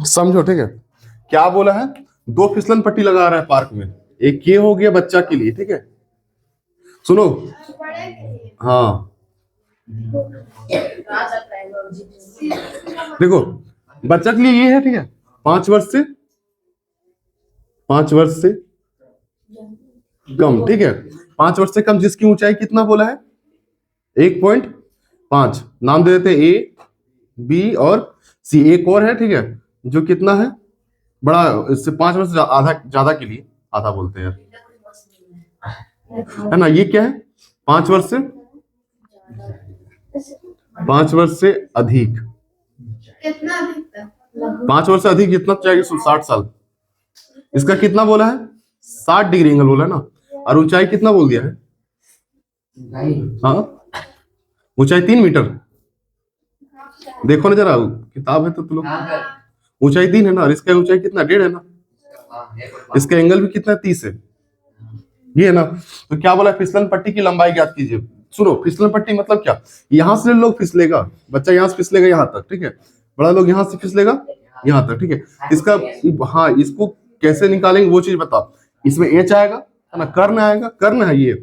समझो, ठीक है। क्या बोला है, दो फिसलन पट्टी लगा रहा है पार्क में, एक ये हो गया बच्चा के लिए, ठीक है। सुनो, हाँ देखो, बच्चा के लिए ये है, ठीक है। 5 वर्ष से, 5 वर्ष से कम, ठीक है। 5 वर्ष से कम जिसकी ऊंचाई कितना बोला है, 1.5। नाम दे देते ए, बी और सी। एक और है, ठीक है, जो कितना है, बड़ा, इससे 5 वर्ष से आधा ज्यादा के लिए, आधा बोलते हैं है ना। ये क्या है, 5 वर्ष से, 5 वर्ष से अधिक, कितना अधिक, 5 वर्ष से अधिक जितना चाहिए 60 साल। इसका कितना बोला है, 60 डिग्री एंगल बोला है ना। और ऊंचाई कितना बोल दिया है, हाँ ऊंचाई 3 मीटर। देखो ना जरा, किताब है तो तुम लोग, ऊंचाई 3 है ना, और इसका ऊंचाई कितना, 1.5 है ना। इसका एंगल भी कितना, 30 है, ये है ना। तो क्या बोला, फिसलन पट्टी की लंबाई ज्ञात कीजिए। सुनो, फिसलन पट्टी मतलब क्या, यहां से लोग फिसलेगा, बच्चा यहां से फिसलेगा यहां तक, ठीक है। बड़ा लोग यहां से फिसलेगा यहां तक, ठीक है। इसका, हाँ, इसको कैसे निकालेंगे वो चीज बताओ। इसमें एच आएगा है ना, कर्ण आएगा, कर्ण है ये,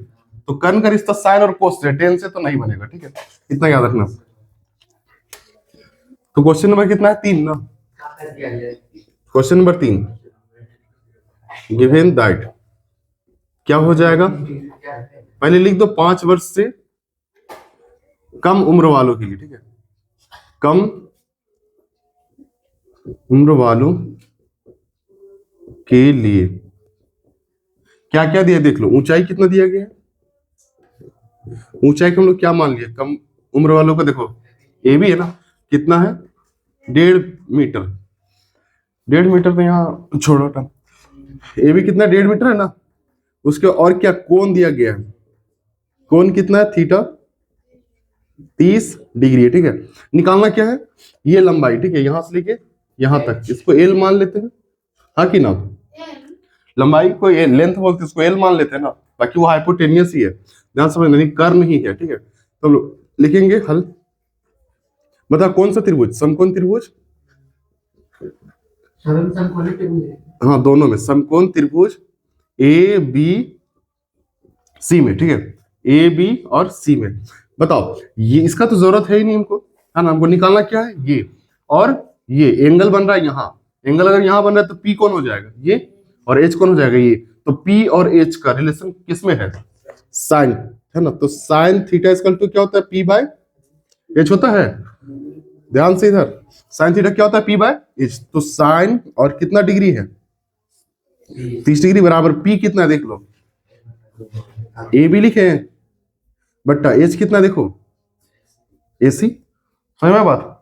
तो कर्ण का रिश्ता साइन और कोस से, टेन से तो नहीं बनेगा, ठीक है। इतना याद रखना। तो क्वेश्चन नंबर कितना है, 3 ना। क्वेश्चन नंबर 3, गिवन दैट, क्या हो जाएगा, पहले लिख दो 5 वर्ष से कम उम्र वालों के लिए, ठीक है। कम उम्र वालों के लिए क्या क्या दिया, देख लो। ऊंचाई कितना दिया गया है, ऊंचाई को हम लोग क्या मान लिया, कम उम्र वालों को, देखो ए भी है ना, कितना है, 1.5 मीटर। 1.5 मीटर तो यहाँ छोड़ो था, ए भी कितना, 1.5 मीटर है ना। उसके और क्या कोण दिया गया है, कोण कितना है, थीटा 30 डिग्री है, ठीक है। निकालना क्या है, ये लंबाई, ठीक है, यहां से लेके यहां तक, इसको एल मान लेते हैं, हाँ कि ना। लंबाई को लेंथ बोलते हैं, इसको एल मान लेते हैं ना, बाकी वो हाइपोटेनियस ही है, ध्यान समझना, कर्ण ही है, ठीक है। तो हम लोग लिखेंगे हल, बता कौन सा त्रिभुज, समकोण त्रिभुज, हाँ दोनों में समकोण त्रिभुज ए बी सी में, ठीक है, ए बी और सी में। बताओ, ये इसका तो जरूरत है ही नहीं हमको, है ना। हमको निकालना क्या है, ये और ये एंगल बन रहा है यहाँ, एंगल अगर यहाँ बन रहा है तो पी कौन हो जाएगा, ये, और एच कौन हो जाएगा, ये। तो पी और एच का रिलेशन किसमें है, साइन, है ना। तो साइन थीटा इक्वल टू क्या होता है, पी बाय एच होता है। ध्यान से इधर, साइन थीटा क्या होता है, पी बाय एच। तो साइन और कितना डिग्री है, 30 डिग्री बराबर पी कितना है, देख लो, ए भी लिखे हैं बट्टा एच कितना, देखो एसी, समझ में बात।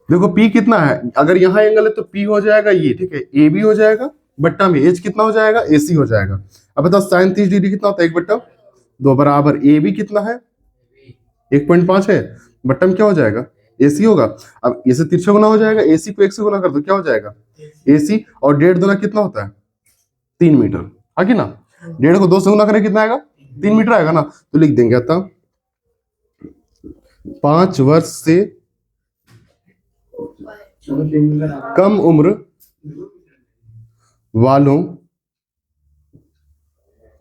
देखो पी कितना है, अगर यहाँ एंगल है तो पी हो जाएगा ये, ठीक है, ए बी हो जाएगा बट्टा में एच कितना हो जाएगा, एसी हो जाएगा। अब बताओ साइन 30 डिग्री कितना होता है, 1/2 बराबर ए बी कितना है, 1.5 है, बट्टा में क्या हो जाएगा, एसी होगा। अब इसे तिरछा गुना हो जाएगा, एसी को 1 से गुना कर दो क्या हो जाएगा, एसी, और 1.5 दूना कितना होता है, 3 मीटर, है कि ना। 1.5 को 2 से गुना करें कितना आएगा, 3 मीटर आएगा ना। तो लिख देंगे आता 5 वर्ष से कम उम्र वालों,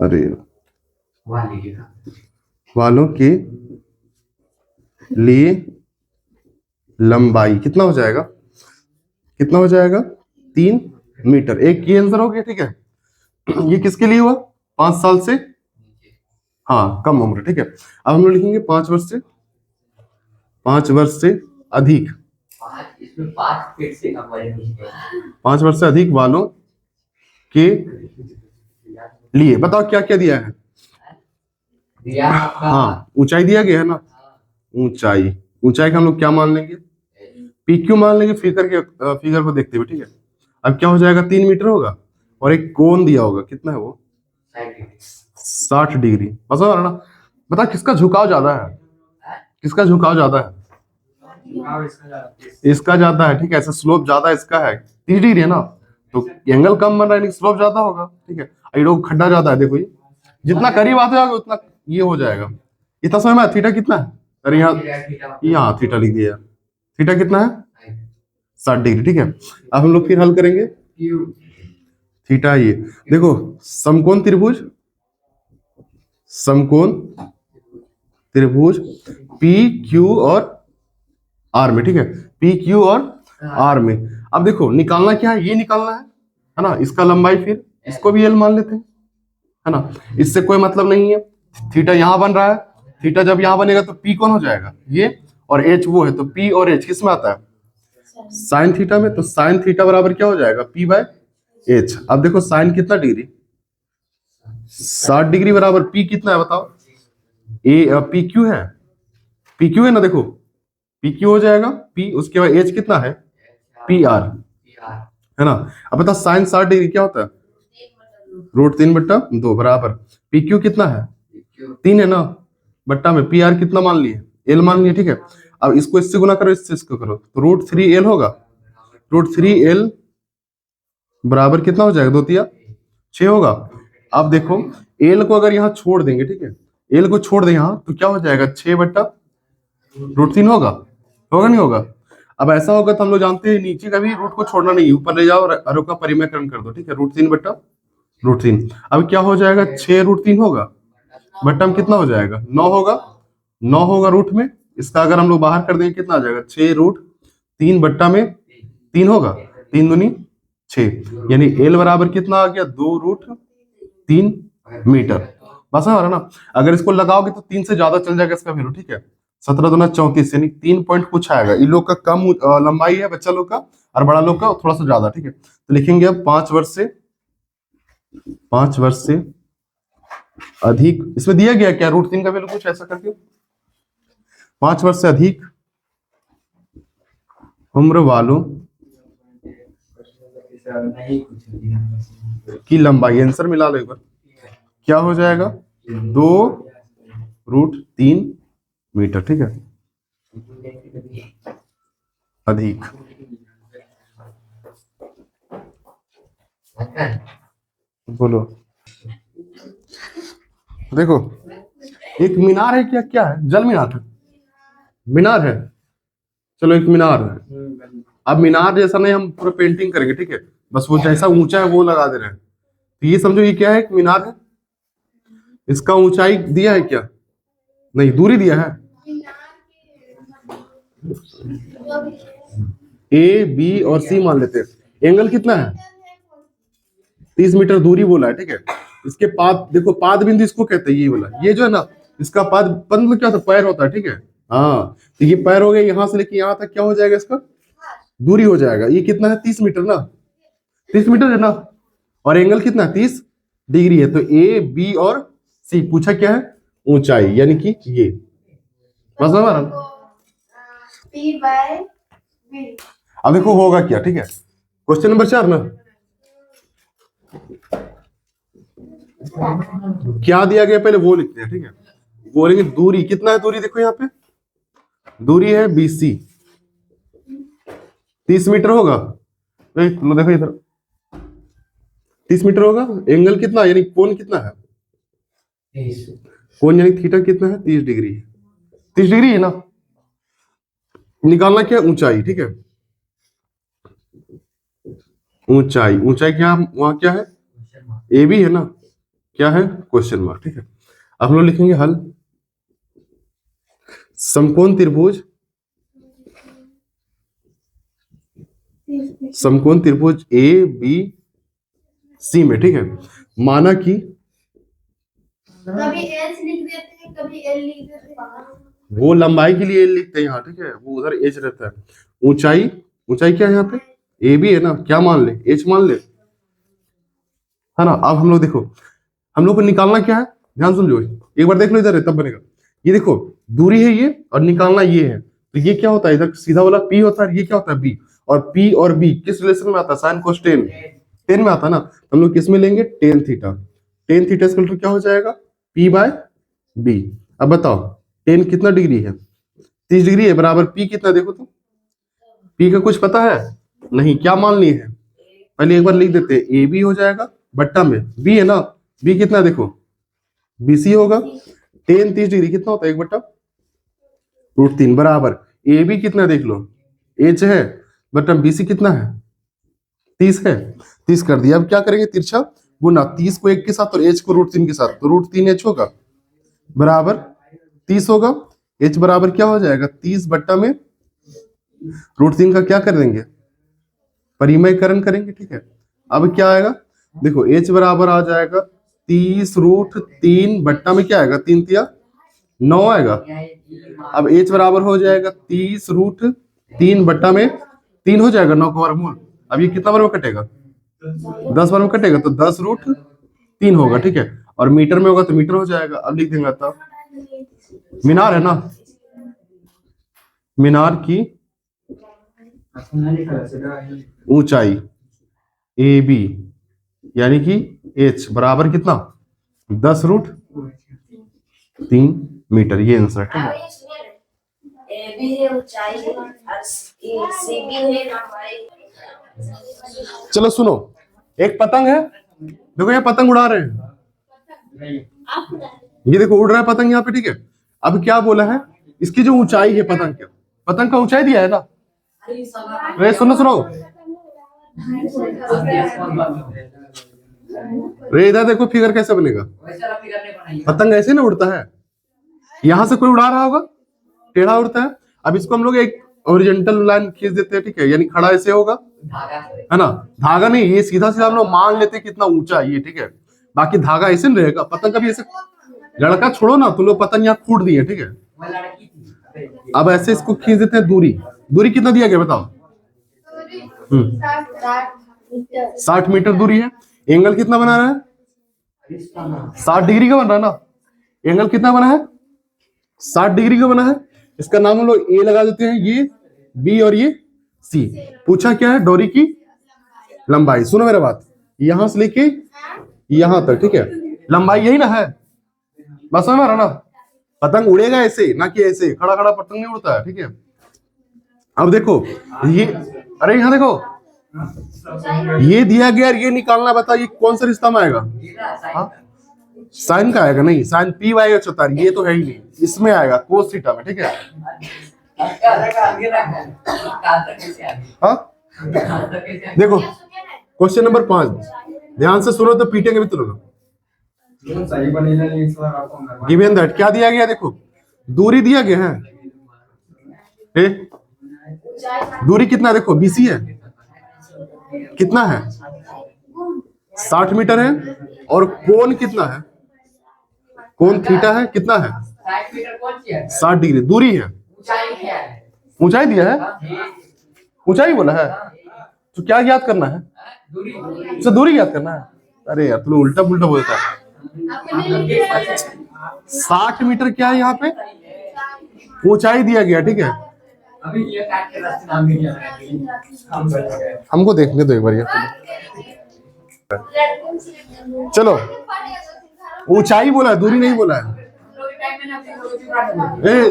अरे वालों के लिए लंबाई कितना हो जाएगा, कितना हो जाएगा, 3 मीटर। एक ये आंसर हो गया, ठीक है। ये किसके लिए हुआ, 5 साल से, हाँ कम उम्र, ठीक है। अब हम लोग लिखेंगे 5 वर्ष से, 5 वर्ष से अधिक, 5 वर्ष से अधिक वालों के लिए। बताओ क्या क्या दिया है, हाँ ऊंचाई दिया गया है ना, ऊंचाई, ऊंचाई का हम लोग क्या मान लेंगे, पी क्यू मान लेंगे, फिगर को देखते हुए, ठीक है। अब क्या हो जाएगा, 3 मीटर होगा, और एक कोण दिया होगा, कितना है वो, 60 डिग्री। पता है ना। बता किसका झुकाव ज्यादा है, किसका झुकाव ज्यादा है, इसका ज्यादा है, ठीक है। ऐसा स्लोप ज्यादा इसका है, 30 डिग्री है ना, तो एंगल कम बन रहा है, स्लोप ज्यादा होगा, ठीक है। ये लोग खड्डा ज्यादा है, देखो ये जितना करीब आते जाओगे उतना ये हो जाएगा। इतना समय में थीटा कितना है, अरे यहाँ थीटा लिख दिया। थीटा कितना है 60 डिग्री। ठीक है, अब हम लोग फिर हल करेंगे। थीटा ये देखो, समकोण त्रिभुज, समकोण त्रिभुज पी क्यू और आर में। ठीक है, पी क्यू और आर में। अब देखो निकालना क्या है, ये निकालना है ना, इसका लंबाई, फिर इसको भी एल मान लेते हैं, है ना, इससे कोई मतलब नहीं है। थीटा यहां बन रहा है, थीटा जब यहां बनेगा तो पी कौन हो जाएगा ये, और एच वो है, तो पी और एच किस में आता है साइन थीटा में। तो साइन थीटा बराबर क्या हो जाएगा पी बाय एच। अब देखो साइन कितना डिग्री 60 डिग्री बराबर पी कितना है बताओ, ए पी क्यू है, पी क्यू है ना, देखो पी क्यू हो जाएगा पी, उसके बाद एच कितना है पी आर, है ना। अब बता साइन 60 डिग्री क्या होता है √3/2 बराबर पी क्यू कितना है 3 है ना, बट्टा में पी आर कितना मान लिए एल मान लिए। ठीक है, अब इसको इससे गुना करो, इससे इसको करो, तो √3 एल होगा, √3 एल बराबर कितना हो जाएगा 2×3 = 6 होगा। अब देखो एल को अगर यहाँ छोड़ देंगे, ठीक है, एल को छोड़ दें यहाँ तो क्या हो जाएगा 6/√3 होगा, होगा नहीं होगा। अब ऐसा होगा तो हम लोग जानते हैं नीचे का भी रूट को छोड़ना नहीं, ऊपर ले जाओ और अरो का परिमेयकरण कर दो। ठीक है, √3/√3। अब क्या हो जाएगा 6√3 होगा, बट्टा में कितना हो जाएगा 9 होगा, 9 होगा रूट में, इसका अगर हम लोग बाहर कर देंगे कितना आ जाएगा 6√3 बट्टा में 3 होगा, 3 दूनी 6, यानी एल बराबर कितना आ गया 2√3 मीटर। बस है ना, अगर इसको लगाओगे तो 3 से ज्यादा चल जाएगा इसका वैल्यू। ठीक है, 17×2 = 34, यानी 3 पॉइंट कुछ आएगा। इन लोग का कम लंबाई है बच्चा लोग का, और बड़ा लोग का थोड़ा सा ज्यादा। ठीक है, तो लिखेंगे अब 5 वर्ष से अधिक, इसमें दिया गया क्या √3 का वैल्यू कुछ ऐसा करके, 5 वर्ष से अधिक उम्र वालों की लंबाई, आंसर मिला लो एक बार, क्या हो जाएगा 2√3 मीटर। ठीक है, अधिक। बोलो, देखो एक मीनार है, क्या क्या है, जल मीनार है, मीनार है, चलो एक मीनार है। अब मीनार जैसा नहीं हम पूरा पेंटिंग करेंगे, ठीक है, बस वो जैसा ऊंचा है वो लगा दे रहे हैं। तो ये समझो ये क्या है, एक मीनार है, इसका ऊंचाई दिया है क्या, नहीं दूरी दिया है, ए बी और सी मान लेते हैं। एंगल कितना है 30 मीटर दूरी बोला है। ठीक है, इसके पाद देखो, पाद बिंदु इसको कहते हैं, ये बोला, ये जो है ना इसका पाद मतलब क्या होता है, पैर होता है। ठीक है, हाँ, तो ये पैर हो गया, यहां से लेके यहां तक क्या हो जाएगा इसका दूरी हो जाएगा। ये कितना है 30 मीटर ना, 30 मीटर है ना, और एंगल कितना है 30 डिग्री है। तो ए बी और सी पूछा क्या है ऊंचाई, यानी कि ये बस हमारा। अब देखो होगा क्या, ठीक है, क्वेश्चन नंबर 4 ना, क्या दिया गया पहले वो लिखते हैं। ठीक है, बोलेंगे दूरी कितना है, दूरी देखो यहाँ पे दूरी है BC, 30 मीटर होगा, देखो इधर 30 मीटर होगा। एंगल कितना यानी कोण कितना है, कोण यानी थीटा कितना है 30 डिग्री, 30 डिग्री है ना। निकालना क्या ऊंचाई, ठीक है, ऊंचाई, ऊंचाई क्या वहां क्या है ए बी है ना, क्या है क्वेश्चन मार्क। ठीक है, अब हम लोग लिखेंगे हल, समकोण त्रिभुज, समकोण त्रिभुज ए बी सी में, ठीक है, माना कि कभी एच लिख देते हैं, कभी एल लिख देते हैं, वो लंबाई के लिए एल लिखते हैं यहाँ, ठीक है, वो उधर एच रहता है। ऊंचाई, ऊंचाई क्या है यहाँ पे ए बी है ना, क्या मान ले एच मान ले, है ना। अब हम लोग देखो, हम लोग को निकालना क्या है, ध्यान सुन लो, एक बार देख लो इधर है तब बनेगा। ये देखो दूरी है ये, और निकालना ये है, तो ये क्या होता है इधर सीधा वाला पी होता है, ये क्या होता है बी, और पी और बी किस रिलेशन में आता है साइन कोस टेन, टेन में आता है ना। हम लोग किस में लेंगे टेन थीटा, टेन थीटा इसका क्या हो जाएगा पी बाय बी। अब बताओ टेन कितना डिग्री है 30 डिग्री है, बराबर पी कितना देखो तो, पी का कुछ पता है नहीं, क्या मान लिए है पहले एक बार लिख देते हैं, ए बी हो जाएगा बट्टा में बी है ना, बी कितना देखो BC होगा, टेन 30 डिग्री कितना होता है 1/, √3 बराबर ए बी कितना देख लो, एच है, बट बी सी कितना है, 30 है, 30 कर दिया। अब क्या करेंगे, तिरछा गुना 30 को 1 के साथ और एच को √3 के साथ, तो √3 एच होगा बराबर 30 होगा। एच बराबर क्या हो जाएगा, 30 बट्टा में √3 का क्या कर देंगे, परिमयकरण करेंगे, ठीक है। अब क्या आएगा, देखो एच बराबर आ जाएगा 30 √3 बट्टा में क्या आएगा, 3 तिया 9 आएगा। अब एच बराबर हो जाएगा 30 √3 बट्टा में 3 हो जाएगा 9 का वर्गमूल। अब ये कितना बार में कटेगा, 10 बार में कटेगा, तो 10 √3 होगा, ठीक है। और मीटर में होगा तो मीटर हो जाएगा। अब लिख देंगे, तब मीनार है ना, मीनार की ऊंचाई ए बी यानी कि एच बराबर कितना, 10 √3 मीटर। ये आंसर है, ठीक है। ये सुनिए ना, ए बी है ऊंचाई है और सी बी है लंबाई। चलो सुनो, एक पतंग है, देखो ये पतंग उड़ा रहे हैं, ये देखो उड़ रहा है पतंग यहाँ पे, ठीक है। अब क्या बोला है, इसकी जो ऊंचाई है पतंग के, पतंग का ऊंचाई दिया है ना, अरे सुनो सुनो, रे इधर देखो फिगर कैसे बनेगा, पतंग ऐसे ना उड़ता है, यहां से कोई उड़ा रहा होगा, टेढ़ा उड़ता है। अब इसको हम लोग एक ओरिजेंटल लाइन खींच देते हैं, ठीक है, यानी खड़ा ऐसे होगा, है ना, धागा नहीं, ये सीधा सीधा हम लोग मान लेते हैं कितना ऊंचा है ये, ठीक है। बाकी धागा ऐसे नहीं रहेगा, पतंग का भी ऐसे, लड़का छोड़ो ना, तुम लोग पतंग यहाँ फूट दिए, ठीक है। अब ऐसे इसको खींच देते हैं, दूरी, दूरी कितना दिया गया बताओ, 60 मीटर दूरी है। एंगल कितना बना रहा है, 60 डिग्री का बन रहा है ना, एंगल कितना बना है, 60 डिग्री का बना है। इसका नाम हम लोग ए लगा देते हैं, ये बी और ये सी। पूछा क्या है, डोरी की लंबाई। सुनो मेरा बात, यहां से लेके यहां तक, ठीक है, लंबाई यही ना है, बस समझ रहा ना। पतंग उड़ेगा ऐसे, ना कि ऐसे खड़ा खड़ा पतंग नहीं उड़ता है, ठीक है। अब देखो ये, अरे यहाँ देखो, ये दिया गया, ये निकालना, बता ये कौन सा रिश्ता में आएगा, हाँ? साइन का आएगा, नहीं साइन पी वाई एच होता है, ये तो है ही नहीं, इसमें आएगा कोस थीटा में, ठीक है। हाँ देखो क्वेश्चन नंबर 5, ध्यान से सुनो तो पीटेंगे भी तुम लोग। गिवन दैट क्या दिया गया, देखो दूरी दिया गया है, दूरी कितना देखो, बीसी है, कितना है 60 मीटर है, और कोण कितना है, कोण थीटा है, कितना है 60 डिग्री, दूरी है, ऊंचाई दिया है, ऊंचाई बोला है, तो क्या याद करना है, तो दूरी याद करना है। अरे यार तुम उल्टा पुल्टा बोलता है, 60 मीटर क्या है यहाँ पे, ऊंचाई दिया गया, ठीक है। हमको देखने दो एक बार ये, चलो ऊंचाई बोला है, दूरी नहीं बोला है।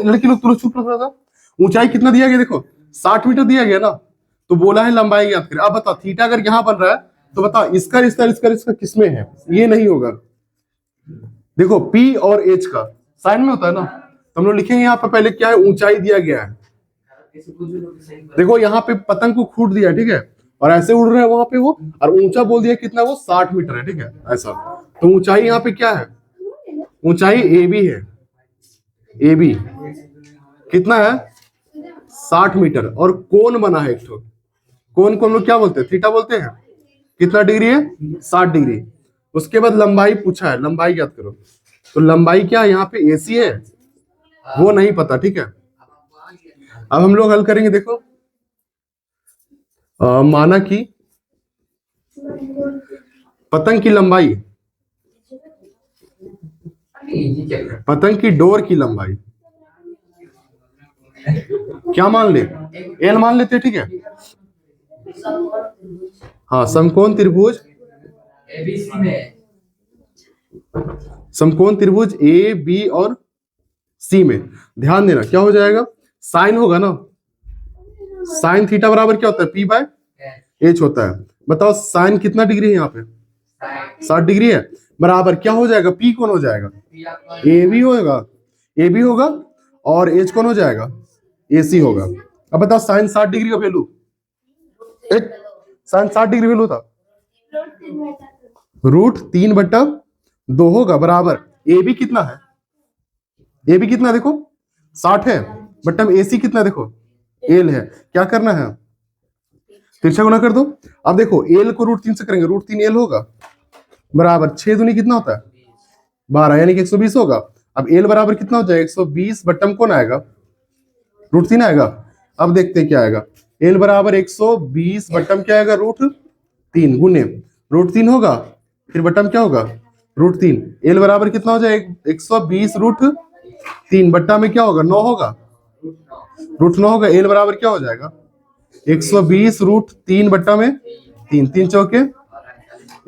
लड़की लोग तुरंत चुप रहा था, ऊंचाई कितना दिया गया देखो, 60 मीटर दिया गया ना, तो बोला है लंबाई याद करें। अब बताओ थीटा अगर यहाँ बन रहा है तो बताओ इसका रिश्ता इसका किसमें है, ये नहीं होगा। देखो P और H का साइन में होता है ना, तो हम लोग लिखेंगे यहाँ पे पहले क्या है, ऊंचाई दिया गया है। देखो यहाँ पे पतंग को खूट दिया, ठीक है, और ऐसे उड़ रहा है वहां पे वो, और ऊंचा बोल दिया कितना, वो 60 मीटर है, ठीक है ऐसा। तो ऊंचाई यहाँ पे क्या है, ऊंचाई AB है, AB कितना है 60 मीटर, और कोण बना है एक तो, कोण को हम लोग क्या बोलते हैं, थीटा बोलते हैं। कितना डिग्री है 60 डिग्री। उसके बाद लंबाई पूछा है, लंबाई याद करो, तो लंबाई क्या है यहाँ पे AC है, वो नहीं पता, ठीक है। अब हम लोग हल करेंगे, देखो माना कि पतंग की लंबाई, पतंग की डोर की लंबाई क्या मान ले, L मान लेते हैं, ठीक है। हाँ समकोण त्रिभुज समकोण त्रिभुज ए बी और सी में ध्यान देना क्या हो जाएगा, साइन होगा ना, साइन थीटा बराबर क्या होता है, P बाय H होता है। बताओ साइन कितना डिग्री है यहाँ पे, 60 डिग्री है, बराबर क्या हो जाएगा, P कौन हो जाएगा, AB होगा, AB होगा, और एच कौन हो जाएगा, AC होगा। अब बताओ साइन 60 डिग्री का वैल्यू, एक साइन 60 डिग्री वैल्यू था, √3/2 होगा बराबर ए बी कितना है, ए बी कितना देखो 60 है, बट हम AC कितना देखो एल है, क्या करना है तिरछा गुना कर दो। अब देखो एल को √3 से करेंगे, √3 एल होगा बराबर 6 दूनी कितना होता है 12, यानी कि 120 होगा। अब एल बराबर कितना हो जाएगा 120 बट्टम कौन आएगा √3 आएगा। अब देखते हैं क्या आएगा, एल बराबर 120 बट्टम क्या आएगा √3 गुने √3 होगा, फिर बट्टम क्या होगा √3, एल बराबर कितना हो जाएगा 120 √3 बट्टा में क्या होगा 9 होगा, √9 होगा, एल बराबर क्या हो जाएगा 120 √3 बट्टा में 3, 3 चौके,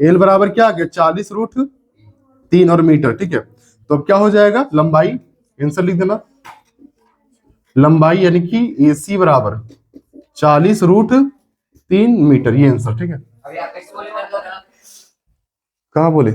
एल बराबर क्या आ गया 40 √3 और मीटर, ठीक है। तो अब क्या हो जाएगा लंबाई, आंसर लिख देना, लंबाई यानी कि AC बराबर 40 √3 मीटर, ये आंसर, ठीक है। कहाँ बोले